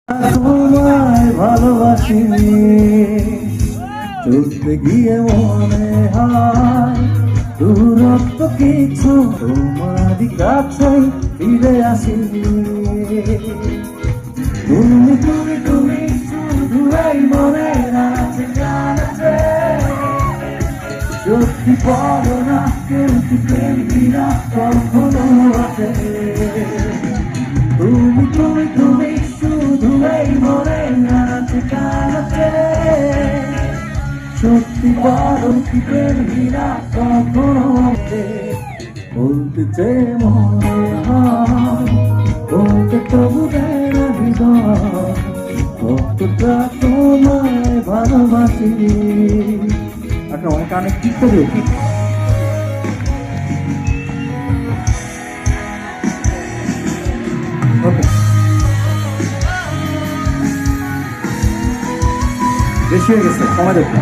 তোমায় ভালোবাসি, চলতে গিয়ে মনে হয় দূরত্ব কিছু তোমারই কাছে ফিরে আসি। তুমি তুমি তুমি শুধু এই মনে আছে জানাতে, সত্যি বলো না কেউ কি প্রেম কিনা কখনো আছে। তুমি তুমি তুমি শুধু এই মনে আছে জানাতে, সত্যি বলো কি প্রেম কিনা কখনো আছে। বলতে চেয়ে মনে হয়, বলতে তবু দেয় না হৃদয়, কতটা তোমায় ভালোবাসি। একটা অনেক অনেক ঠিক করে বেশি হয়ে গেছে, সময় দেখতে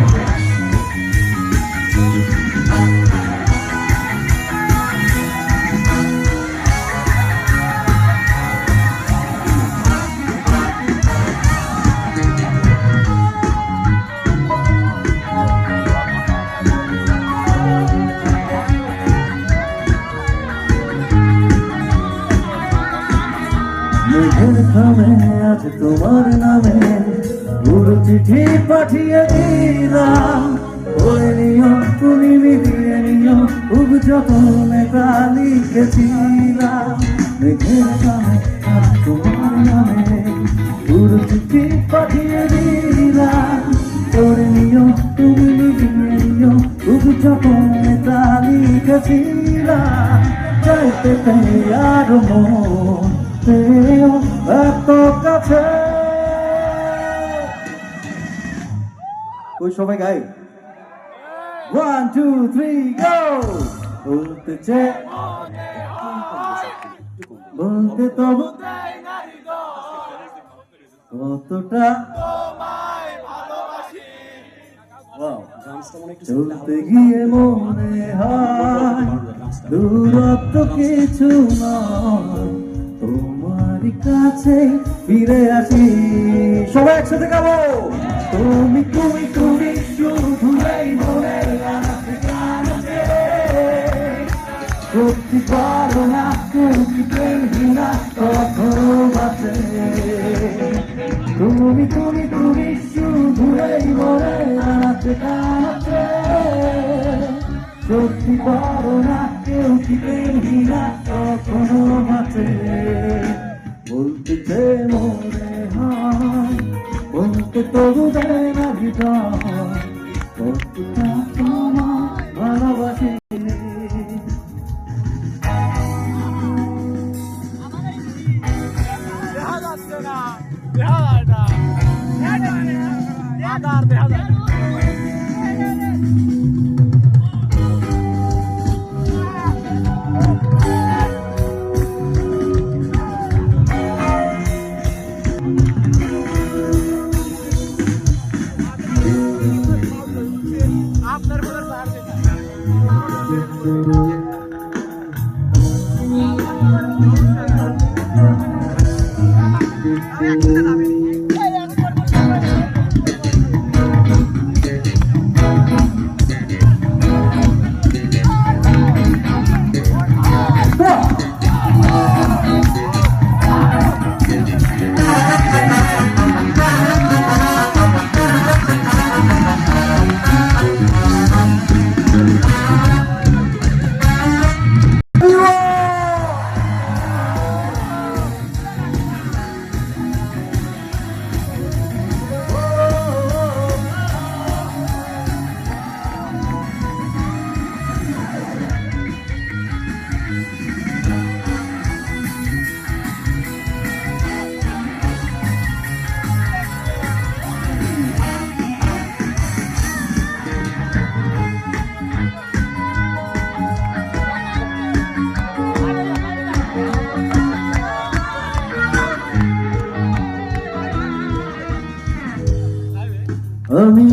মেঘের থামে আছে তোমার নামে, পুরো চিঠি পাঠিয়ে দিলাম। ওই নিও তুমি মিলিয়ে নিও, খুব যতনে তা লিখেছিলাম। মেঘের থামে আছে তোমার নামে, পুরো চিঠি পাঠিয়ে দিলাম। ওরে নিও তুমি মিলিয়ে নিও, খুব যতনে তা লিখেছিলাম। চাইতে চাই আর মন এত কাছে। ওই সবাই গাই, 1 2 3 গো। বলতে চেয়ে বলতে তবু কতটা চলতে গিয়ে মনে হয় দূরত্ব কিছু নয়, তোমারই কাছে ফিরে আসি। সবাই একসাথে গাবো, তুমি তুমি তুমি শুধু এই মনে আছে জানাতে, সত্যি পারো না কেউ কি প্রেম কিনা কখনো বাঁচে। তুমি তুমি তুমি শুধু এই মনে আছে জানাতে, সত্যি পারো না কেউ কি প্রেম কিনা কখনো বাঁচে। বলতে চেয়ে মনে হয়, বলতে তবু দেয় না হৃদয়, কতটা তোমায় ভালোবাসি। আপনার